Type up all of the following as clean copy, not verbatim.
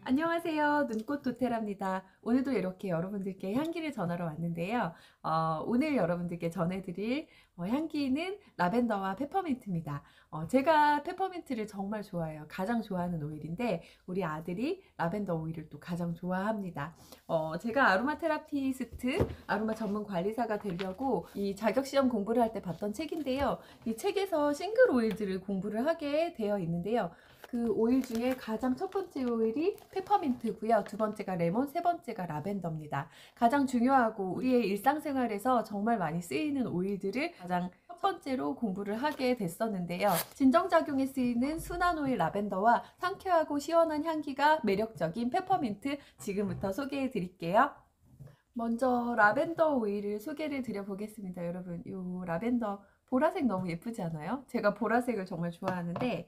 안녕하세요. 눈꽃 도테라입니다. 오늘도 이렇게 여러분들께 향기를 전하러 왔는데요. 오늘 여러분들께 전해드릴 향기는 라벤더와 페퍼민트입니다. 제가 페퍼민트를 정말 좋아해요. 가장 좋아하는 오일인데 우리 아들이 라벤더 오일을 또 가장 좋아합니다. 제가 아로마 테라피스트, 아로마 전문 관리사가 되려고 이 자격시험 공부를 할 때 봤던 책인데요. 이 책에서 싱글 오일들을 공부를 하게 되어 있는데요. 그 오일 중에 가장 첫 번째 오일이 페퍼민트고요. 두 번째가 레몬, 세 번째가 라벤더입니다. 가장 중요하고 우리의 일상생활에서 정말 많이 쓰이는 오일들을 가장 첫 번째로 공부를 하게 됐었는데요. 진정작용에 쓰이는 순한 오일 라벤더와 상쾌하고 시원한 향기가 매력적인 페퍼민트 지금부터 소개해 드릴게요. 먼저 라벤더 오일을 소개를 드려보겠습니다. 여러분, 이 라벤더 보라색 너무 예쁘지 않아요? 제가 보라색을 정말 좋아하는데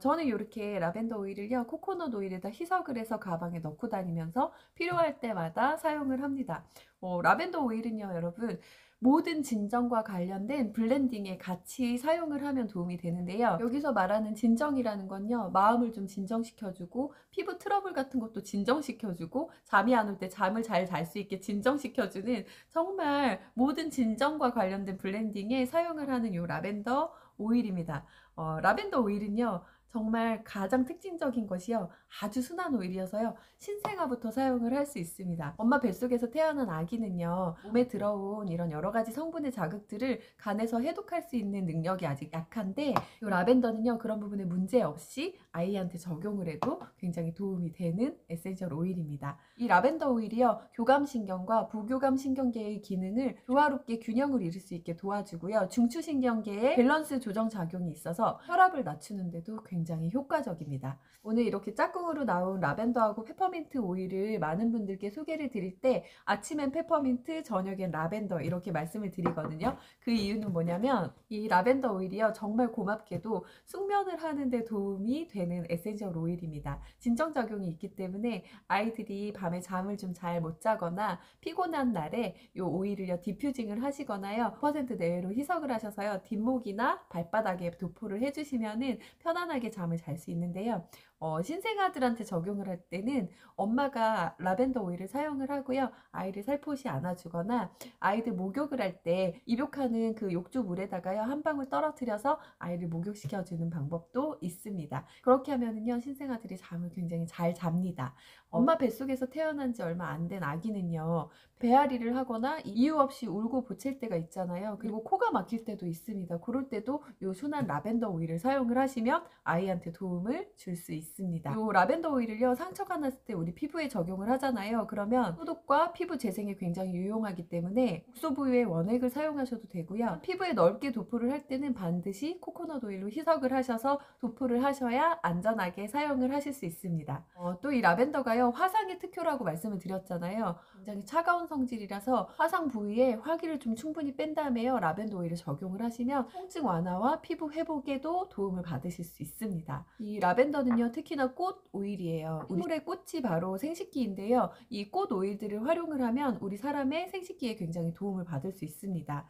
저는 이렇게 라벤더 오일을요, 코코넛 오일에다 희석을 해서 가방에 넣고 다니면서 필요할 때마다 사용을 합니다. 라벤더 오일은요, 여러분, 모든 진정과 관련된 블렌딩에 같이 사용을 하면 도움이 되는데요. 여기서 말하는 진정이라는 건요, 마음을 좀 진정시켜주고 피부 트러블 같은 것도 진정시켜주고 잠이 안 올 때 잠을 잘 잘 수 있게 진정시켜주는 정말 모든 진정과 관련된 블렌딩에 사용을 하는 이 라벤더 오일입니다. 라벤더 오일은요, 정말 가장 특징적인 것이요, 아주 순한 오일이어서요, 신생아부터 사용을 할 수 있습니다. 엄마 뱃속에서 태어난 아기는요, 몸에 들어온 이런 여러 가지 성분의 자극들을 간에서 해독할 수 있는 능력이 아직 약한데, 이 라벤더는요, 그런 부분에 문제 없이 아이한테 적용을 해도 굉장히 도움이 되는 에센셜 오일입니다. 이 라벤더 오일이요, 교감신경과 부교감신경계의 기능을 조화롭게 균형을 이룰 수 있게 도와주고요, 중추신경계의 밸런스 조정 작용이 있어서 혈압을 낮추는데도 굉장히 효과적입니다. 오늘 이렇게 짝꿍으로 나온 라벤더하고 페퍼민트 오일을 많은 분들께 소개를 드릴 때 아침엔 페퍼민트, 저녁엔 라벤더 이렇게 말씀을 드리거든요. 그 이유는 뭐냐면 이 라벤더 오일이요, 정말 고맙게도 숙면을 하는데 도움이 되는 에센셜 오일입니다. 진정작용이 있기 때문에 아이들이 밤에 잠을 좀 잘 못 자거나 피곤한 날에 이 오일을요, 디퓨징을 하시거나요, 5% 내외로 희석을 하셔서요, 뒷목이나 발바닥에 도포를 해주시면은 편안하게 잠을 잘 수 있는데요. 신생아들한테 적용을 할 때는 엄마가 라벤더 오일을 사용을 하고요, 아이를 살포시 안아주거나 아이들 목욕을 할 때 입욕하는 그 욕조 물에다가요, 한 방울 떨어뜨려서 아이를 목욕시켜주는 방법도 있습니다. 그렇게 하면은요, 신생아들이 잠을 굉장히 잘 잡니다. 엄마 뱃속에서 태어난 지 얼마 안 된 아기는요, 배앓이를 하거나 이유 없이 울고 보챌 때가 있잖아요. 그리고 코가 막힐 때도 있습니다. 그럴 때도 이 순한 라벤더 오일을 사용을 하시면 아이한테 도움을 줄 수 있습니다. 이 라벤더 오일을요, 상처가 났을 때 우리 피부에 적용을 하잖아요. 그러면 소독과 피부 재생에 굉장히 유용하기 때문에 국소 부위에 원액을 사용하셔도 되고요. 피부에 넓게 도포를 할 때는 반드시 코코넛 오일로 희석을 하셔서 도포를 하셔야 안전하게 사용을 하실 수 있습니다. 또 이 라벤더가요, 화상의 특효라고 말씀을 드렸잖아요. 굉장히 차가운 성질이라서 화상 부위에 화기를 좀 충분히 뺀 다음에요, 라벤더 오일을 적용을 하시면 통증 완화와 피부 회복에도 도움을 받으실 수 있습니다. 이 라벤더는요, 특히나 꽃 오일이에요. 식물의 꽃이 바로 생식기인데요, 이 꽃 오일들을 활용을 하면 우리 사람의 생식기에 굉장히 도움을 받을 수 있습니다.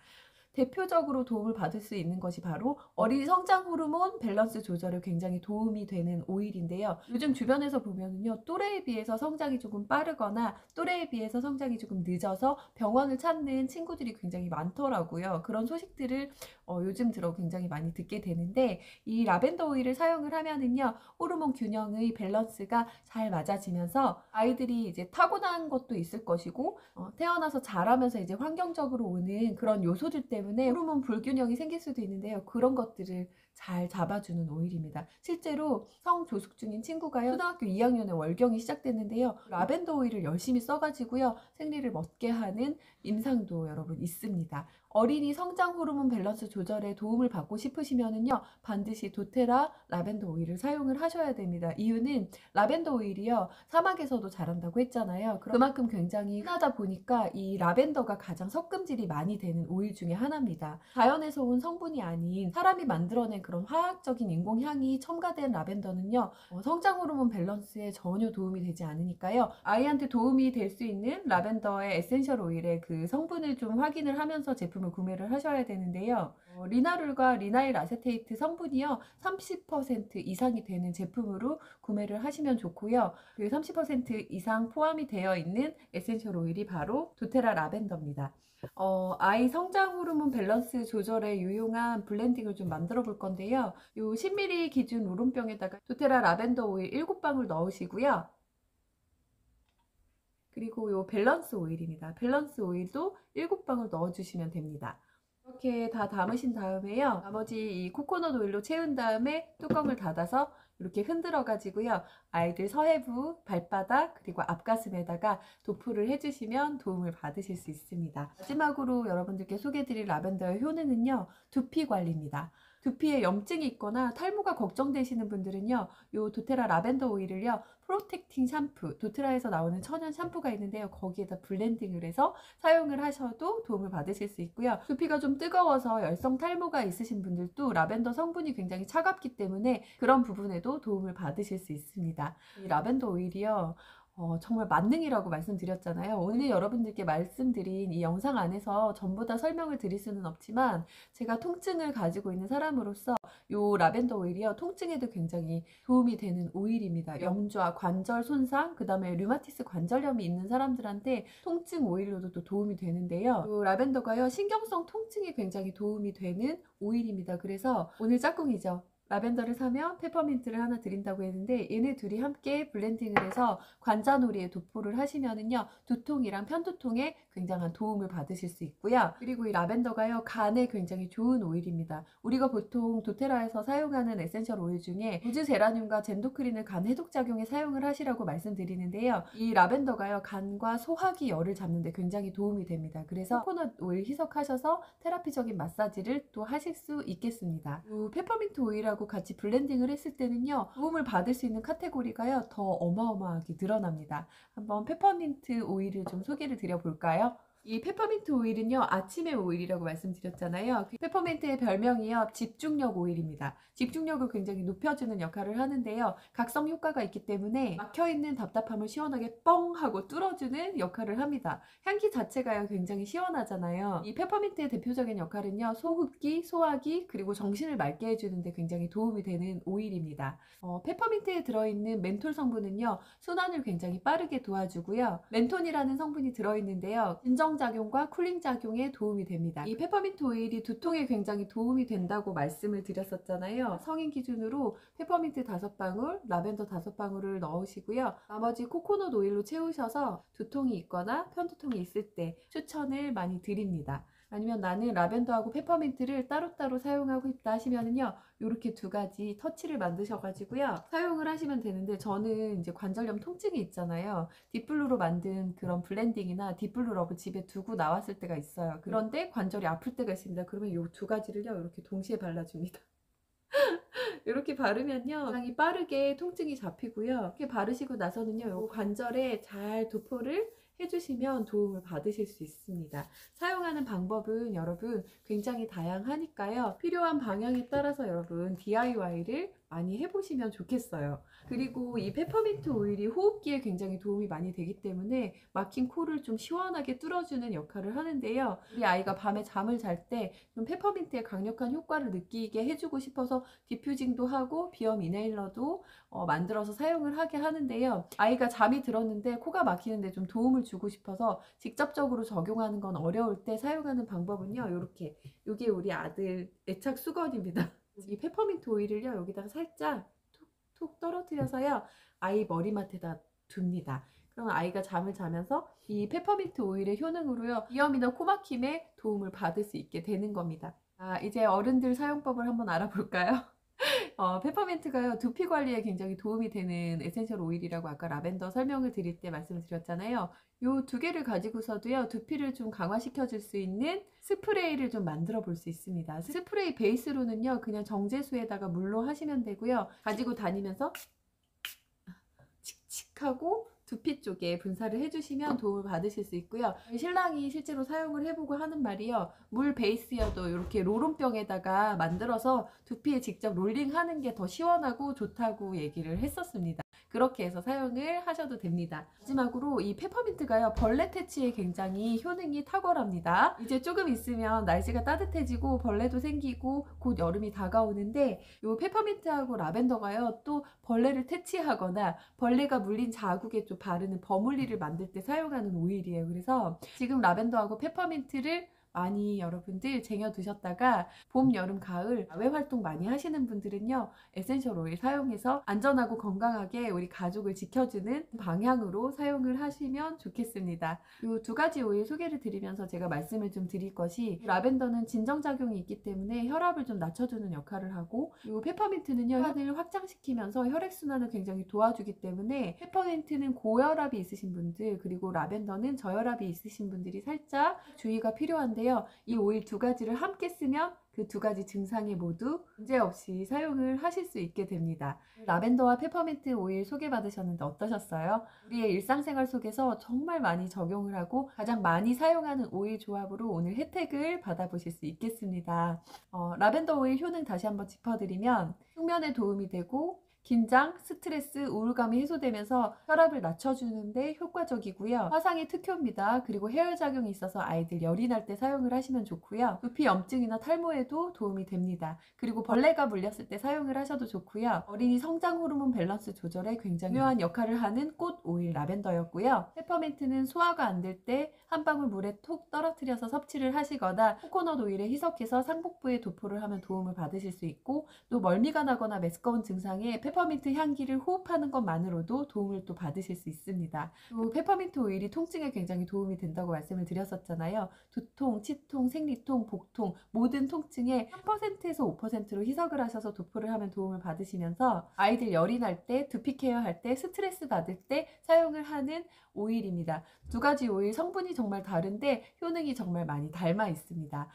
대표적으로 도움을 받을 수 있는 것이 바로 어린이 성장 호르몬 밸런스 조절에 굉장히 도움이 되는 오일인데요. 요즘 주변에서 보면은요, 또래에 비해서 성장이 조금 빠르거나 또래에 비해서 성장이 조금 늦어서 병원을 찾는 친구들이 굉장히 많더라고요. 그런 소식들을 요즘 들어 굉장히 많이 듣게 되는데, 이 라벤더 오일을 사용을 하면은요, 호르몬 균형의 밸런스가 잘 맞아지면서 아이들이 이제 타고난 것도 있을 것이고, 태어나서 자라면서 이제 환경적으로 오는 그런 요소들 때문에 호르몬 불균형이 생길 수도 있는데요. 그런 것들을 잘 잡아주는 오일입니다. 실제로 성조숙 중인 친구가요, 초등학교 2학년에 월경이 시작됐는데요, 라벤더 오일을 열심히 써가지고요, 생리를 멎게 하는 임상도 여러분 있습니다. 어린이 성장 호르몬 밸런스 조절에 도움을 받고 싶으시면은요, 반드시 도테라 라벤더 오일을 사용을 하셔야 됩니다. 이유는 라벤더 오일이요, 사막에서도 자란다고 했잖아요. 그만큼 굉장히 흔하다 보니까 이 라벤더가 가장 섞음질이 많이 되는 오일 중에 하나입니다. 자연에서 온 성분이 아닌 사람이 만들어낸 그런 화학적인 인공향이 첨가된 라벤더는요, 성장 호르몬 밸런스에 전혀 도움이 되지 않으니까요, 아이한테 도움이 될 수 있는 라벤더의 에센셜 오일의 그 성분을 좀 확인을 하면서 제품 제품을 구매를 하셔야 되는데요. 리나룰과 리나일 아세테이트 성분이요 30% 이상이 되는 제품으로 구매를 하시면 좋고요. 그 30% 이상 포함이 되어 있는 에센셜 오일이 바로 도테라 라벤더입니다. 아이 성장 호르몬 밸런스 조절에 유용한 블렌딩을 좀 만들어 볼 건데요. 요 10ml 기준 우름병에다가 도테라 라벤더 오일 7방울 넣으시고요. 그리고 요 밸런스 오일입니다. 밸런스 오일도 7방울 넣어주시면 됩니다. 이렇게 다 담으신 다음에요. 나머지 이 코코넛 오일로 채운 다음에 뚜껑을 닫아서 이렇게 흔들어 가지고요. 아이들 서해부, 발바닥, 그리고 앞가슴에다가 도포를 해주시면 도움을 받으실 수 있습니다. 마지막으로 여러분들께 소개해드릴 라벤더의 효능은요. 두피 관리입니다. 두피에 염증이 있거나 탈모가 걱정되시는 분들은요. 요 도테라 라벤더 오일을요. 프로텍팅 샴푸, 도테라에서 나오는 천연 샴푸가 있는데요. 거기에다 블렌딩을 해서 사용을 하셔도 도움을 받으실 수 있고요. 두피가 좀 뜨거워서 열성 탈모가 있으신 분들도 라벤더 성분이 굉장히 차갑기 때문에 그런 부분에도 도움을 받으실 수 있습니다. 이 라벤더 오일이요. 정말 만능이라고 말씀드렸잖아요. 오늘 여러분들께 말씀드린 이 영상 안에서 전부 다 설명을 드릴 수는 없지만 제가 통증을 가지고 있는 사람으로서 이 라벤더 오일이요. 통증에도 굉장히 도움이 되는 오일입니다. 염좌, 관절 손상, 그 다음에 류마티스 관절염이 있는 사람들한테 통증 오일로도 또 도움이 되는데요. 이 라벤더가요. 신경성 통증에 굉장히 도움이 되는 오일입니다. 그래서 오늘 짝꿍이죠. 라벤더를 사면 페퍼민트를 하나 드린다고 했는데 얘네 둘이 함께 블렌딩을 해서 관자놀이에 도포를 하시면은요 두통이랑 편두통에 굉장한 도움을 받으실 수 있고요. 그리고 이 라벤더가요 간에 굉장히 좋은 오일입니다. 우리가 보통 도테라에서 사용하는 에센셜 오일 중에 우즈 제라늄과 젠도크린을 간 해독작용에 사용을 하시라고 말씀드리는데요. 이 라벤더가요 간과 소화기 열을 잡는 데 굉장히 도움이 됩니다. 그래서 코코넛 오일 희석하셔서 테라피적인 마사지를 또 하실 수 있겠습니다. 이 페퍼민트 오일하고 같이 블렌딩을 했을 때는요 도움을 받을 수 있는 카테고리가요 더 어마어마하게 늘어납니다. 한번 페퍼민트 오일을 좀 소개를 드려볼까요? 이 페퍼민트 오일은요 아침의 오일이라고 말씀드렸잖아요. 페퍼민트의 별명이요 집중력 오일입니다. 집중력을 굉장히 높여주는 역할을 하는데요. 각성 효과가 있기 때문에 막혀있는 답답함을 시원하게 뻥 하고 뚫어주는 역할을 합니다. 향기 자체가요 굉장히 시원하잖아요. 이 페퍼민트의 대표적인 역할은요 소흡기, 소화기, 그리고 정신을 맑게 해주는데 굉장히 도움이 되는 오일입니다. 페퍼민트에 들어있는 멘톨 성분은요 순환을 굉장히 빠르게 도와주고요. 멘톤이라는 성분이 들어있는데요 진정작용과 쿨링작용에 도움이 됩니다. 이 페퍼민트 오일이 두통에 굉장히 도움이 된다고 말씀을 드렸었잖아요. 성인 기준으로 페퍼민트 5방울, 라벤더 5방울을 넣으시고요. 나머지 코코넛 오일로 채우셔서 두통이 있거나 편두통이 있을 때 추천을 많이 드립니다. 아니면 나는 라벤더하고 페퍼민트를 따로따로 사용하고 싶다 하시면은요 이렇게 두 가지 터치를 만드셔가지고요 사용을 하시면 되는데 저는 이제 관절염 통증이 있잖아요. 딥블루로 만든 그런 블렌딩이나 딥블루 러브 집에 두고 나왔을 때가 있어요. 그런데 관절이 아플 때가 있습니다. 그러면 이 두 가지를요 이렇게 동시에 발라줍니다. 이렇게 바르면요 굉장히 빠르게 통증이 잡히고요. 이렇게 바르시고 나서는요 이 관절에 잘 도포를 해주시면 도움을 받으실 수 있습니다. 사용하는 방법은 여러분 굉장히 다양하니까요. 필요한 방향에 따라서 여러분 DIY를 많이 해보시면 좋겠어요. 그리고 이 페퍼민트 오일이 호흡기에 굉장히 도움이 많이 되기 때문에 막힌 코를 좀 시원하게 뚫어주는 역할을 하는데요. 우리 아이가 밤에 잠을 잘 때 좀 페퍼민트의 강력한 효과를 느끼게 해주고 싶어서 디퓨징도 하고 비염 이네일러도 만들어서 사용을 하게 하는데요. 아이가 잠이 들었는데 코가 막히는데 좀 도움을 주고 싶어서 직접적으로 적용하는 건 어려울 때 사용하는 방법은요. 이렇게 이게 우리 아들 애착 수건입니다. 이 페퍼민트 오일을요 여기다가 살짝 톡톡 떨어뜨려서요 아이 머리맡에다 둡니다. 그럼 아이가 잠을 자면서 이 페퍼민트 오일의 효능으로요 비염이나 코막힘에 도움을 받을 수 있게 되는 겁니다. 이제 어른들 사용법을 한번 알아볼까요? 페퍼민트가요 두피 관리에 굉장히 도움이 되는 에센셜 오일이라고 아까 라벤더 설명을 드릴 때 말씀을 드렸잖아요. 요 두 개를 가지고서도요 두피를 좀 강화시켜 줄 수 있는 스프레이를 좀 만들어 볼 수 있습니다. 스프레이 베이스로는요 그냥 정제수에다가 물로 하시면 되고요. 가지고 다니면서 칙칙하고 두피 쪽에 분사를 해주시면 도움을 받으실 수 있고요. 신랑이 실제로 사용을 해보고 하는 말이요. 물 베이스여도 이렇게 롤온병에다가 만들어서 두피에 직접 롤링하는 게 더 시원하고 좋다고 얘기를 했었습니다. 그렇게 해서 사용을 하셔도 됩니다. 마지막으로 이 페퍼민트가요, 벌레 퇴치에 굉장히 효능이 탁월합니다. 이제 조금 있으면 날씨가 따뜻해지고 벌레도 생기고 곧 여름이 다가오는데 이 페퍼민트하고 라벤더가요, 또 벌레를 퇴치하거나 벌레가 물린 자국에 좀 바르는 버물리를 만들 때 사용하는 오일이에요. 그래서 지금 라벤더하고 페퍼민트를 많이 여러분들 쟁여 두셨다가 봄, 여름, 가을 야외 활동 많이 하시는 분들은요, 에센셜 오일 사용해서 안전하고 건강하게 우리 가족을 지켜주는 방향으로 사용을 하시면 좋겠습니다. 이 두 가지 오일 소개를 드리면서 제가 말씀을 좀 드릴 것이, 라벤더는 진정작용이 있기 때문에 혈압을 좀 낮춰주는 역할을 하고, 이 페퍼민트는요, 혈관을 확장시키면서 혈액순환을 굉장히 도와주기 때문에 페퍼민트는 고혈압이 있으신 분들, 그리고 라벤더는 저혈압이 있으신 분들이 살짝 주의가 필요한데요. 이 오일 두 가지를 함께 쓰면 그 두 가지 증상에 모두 문제없이 사용을 하실 수 있게 됩니다. 라벤더와 페퍼민트 오일 소개받으셨는데 어떠셨어요? 우리의 일상생활 속에서 정말 많이 적용을 하고 가장 많이 사용하는 오일 조합으로 오늘 혜택을 받아보실 수 있겠습니다. 라벤더 오일 효능 다시 한번 짚어드리면, 숙면에 도움이 되고 긴장, 스트레스, 우울감이 해소되면서 혈압을 낮춰주는데 효과적이고요. 화상의 특효입니다. 그리고 해열작용이 있어서 아이들 열이 날 때 사용을 하시면 좋고요. 두피 염증이나 탈모에도 도움이 됩니다. 그리고 벌레가 물렸을 때 사용을 하셔도 좋고요. 어린이 성장 호르몬 밸런스 조절에 굉장히 중요한 역할을 하는 꽃 오일 라벤더였고요. 페퍼민트는 소화가 안 될 때 한 방울 물에 톡 떨어뜨려서 섭취를 하시거나 코코넛 오일에 희석해서 상복부에 도포를 하면 도움을 받으실 수 있고, 또 멀미가 나거나 메스꺼운 증상에 페퍼민트 향기를 호흡하는 것만으로도 도움을 또 받으실 수 있습니다. 또 페퍼민트 오일이 통증에 굉장히 도움이 된다고 말씀을 드렸었잖아요. 두통, 치통, 생리통, 복통 모든 통증에 3%에서 5%로 희석을 하셔서 도포를 하면 도움을 받으시면서 아이들 열이 날 때, 두피 케어할 때, 스트레스 받을 때 사용을 하는 오일입니다. 두 가지 오일 성분이 정말 다른데 효능이 정말 많이 닮아 있습니다.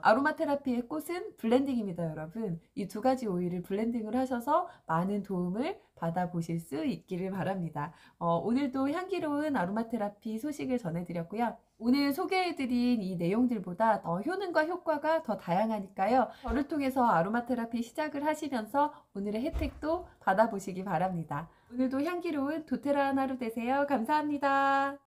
아로마 테라피의 꽃은 블렌딩입니다, 여러분. 이 두 가지 오일을 블렌딩을 하셔서 많은 도움을 받아보실 수 있기를 바랍니다. 오늘도 향기로운 아로마 테라피 소식을 전해드렸고요. 오늘 소개해드린 이 내용들보다 효능과 효과가 더 다양하니까요. 저를 통해서 아로마 테라피 시작을 하시면서 오늘의 혜택도 받아보시기 바랍니다. 오늘도 향기로운 도테라한 하루 되세요. 감사합니다.